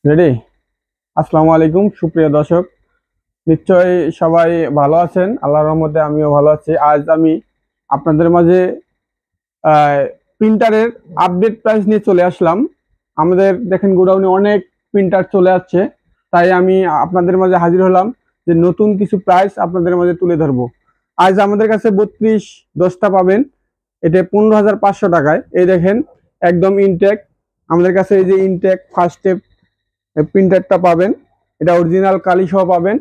Ready. আসসালামু আলাইকুম সুপ্রিয় দর্শক, নিশ্চয়ই সবাই ভালো আছেন। আল্লাহর রহমতে আমিও ভালো আছি। আজ আমি আপনাদের মাঝে প্রিন্টারের আপডেট প্রাইস নিয়ে চলে আসলাম। আমাদের দেখেন গোডাউনে অনেক প্রিন্টার চলে আসছে, তাই আমি আপনাদের মাঝে হাজির হলাম যে নতুন কিছু প্রাইস আপনাদের মাঝে তুলে ধরবো। আজ আমাদের কাছে 32 10টা পাবেন, এটা 15,500 টাকায়। এই দেখেন একদম ইনটেক আমাদের কাছে। এই যে ইনটেক ফার্স্ট স্টেপ প্রিন্টারটা পাবেন, এটা অরিজিনাল কালি সহ পাবেন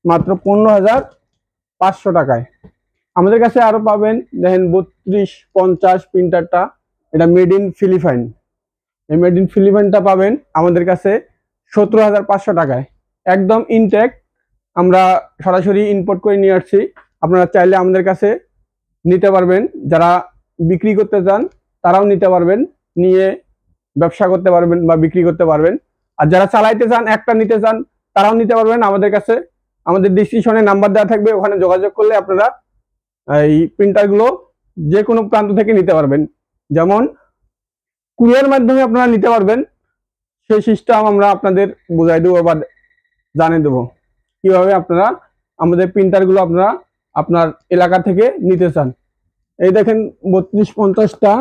মাত্র 15,500 টাকায়। আমাদের কাছে আরো পাবেন, দেখেন 3250 প্রিন্টারটা, এটা মেড ইন ফিলিপাইন। এই মেড ইন ফিলিপাইনটা পাবেন আমাদের কাছে 17,500 টাকায়, একদম ইনটেক। আমরা সরাসরি ইম্পোর্ট করে নিয়ে আসছি। আপনারা চাইলে আমাদের কাছে নিতে পারবেন, যারা বিক্রি করতে চান তারাও নিতে পারবেন, নিয়ে ব্যবসা করতে পারবেন বা বিক্রি করতে পারবেন। আর যারা চালাইতে চান, একটা নিতে চান, তারাও নিতে পারবেন আমাদের কাছে। আমাদের ডিসক্রিপশনে নাম্বার দেওয়া থাকবে, ওখানে যোগাযোগ করলে আপনারা এই প্রিন্টারগুলো যে কোনো প্রান্ত থেকে নিতে পারবেন। যেমন কুরিয়ার মাধ্যমে আপনারা নিতে পারবেন, সেই সিস্টেম আমরা আপনাদের বুঝাই দেবো বা জানিয়ে দেবো কিভাবে আপনারা আমাদের প্রিন্টারগুলো আপনারা আপনার এলাকা থেকে নিতে চান। এই দেখেন 3250টা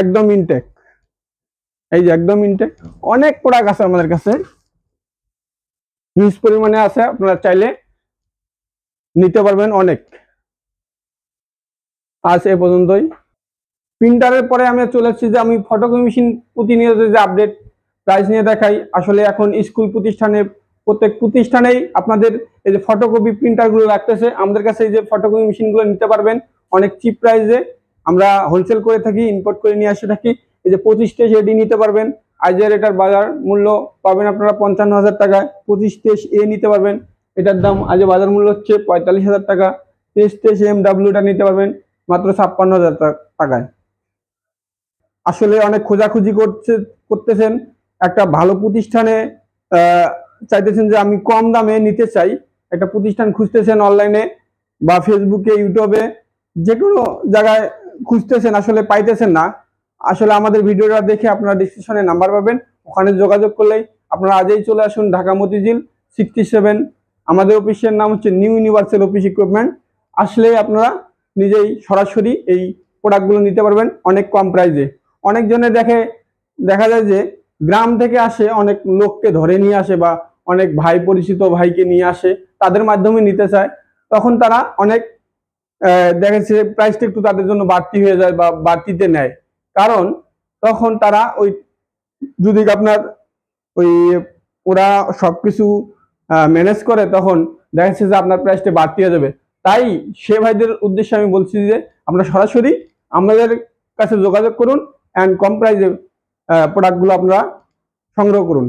একদম ইনটেক। এই যে একদম ইনটেক, অনেক প্রোডাক্ট আছে আমাদের কাছে, হিউজ পরিমাণে আছে, আপনারা চাইলে নিতে পারবেন অনেক। আজ এ পর্যন্তই। প্রিন্টারের পরে আমি চলে আসছি যে আমি ফটোকপি মেশিন প্রতিনিয়ত যে আপডেট প্রাইস নিয়ে দেখাই। আসলে এখন স্কুল প্রতিষ্ঠানে, প্রত্যেক প্রতিষ্ঠানেই আপনাদের এই যে ফটোকপি প্রিন্টারগুলো রাখতেছে। আমাদের কাছে এই যে ফটোকপি মেশিনগুলো নিতে পারবেন অনেক চিপ প্রাইসে। আমরা হোলসেল করে থাকি, ইম্পোর্ট করে নিয়ে আসে থাকি। এই যে 25 এডি নিতে পারবেন। আজকের এটার বাজার মূল্য পাবেন আপনারা 55,000 টাকায়। 25 এ নিতে পারবেন, এটার দাম আজ বাজার মূল্য হচ্ছে 45,000 টাকা। 23 MWটা নিতে পারবেন মাত্র 56,000 টাকায়। আসলে অনেক খোঁজাখুঁজি করতেছেন, একটা ভালো প্রতিষ্ঠানে চাইতেছেন যে আমি কম দামে নিতে চাই, একটা প্রতিষ্ঠান খুঁজতেছেন অনলাইনে বা ফেসবুকে, ইউটিউবে, যে কোনো জায়গায় খুঁজতেছেন, আসলে পাইতেছেন না। আসলে আমাদের ভিডিওটা দেখে আপনারা ডিসক্রিপশনে নাম্বার পাবেন, ওখানে যোগাযোগ করলেই আপনারা আজই চলে আসুন ঢাকা মতিঝিল 67। আমাদের অফিসের নাম হচ্ছে নিউ ইউনিভার্সাল অফিস ইকুইপমেন্ট। আসলে আপনারা নিজেই সরাসরি এই প্রোডাক্টগুলো নিতে পারবেন অনেক কম প্রাইসে। অনেকজনে দেখা যায় যে গ্রাম থেকে আসে, অনেক লোককে ধরে নিয়ে আসে বা অনেক ভাই পরিচিত ভাইকে নিয়ে আসে, তাদের মাধ্যমে নিতে চায়। তখন তারা অনেক দেখেছে প্রাইসটা একটু তাদের জন্য বাড়তি হয়ে যায় বা বাড়তিতে নেয়। কারণ তখন তারা ওই, যদি আপনার ওই ওরা সবকিছু ম্যানেজ করে, তখন দেখা যাচ্ছে যে আপনার প্রাইসটা বাড়তি হয়ে যাবে। তাই সে ভাইদের উদ্দেশ্যে আমি বলছি যে আমরা সরাসরি আমাদের কাছে যোগাযোগ করুন অ্যান্ড কম প্রাইসে প্রোডাক্টগুলো আপনারা সংগ্রহ করুন।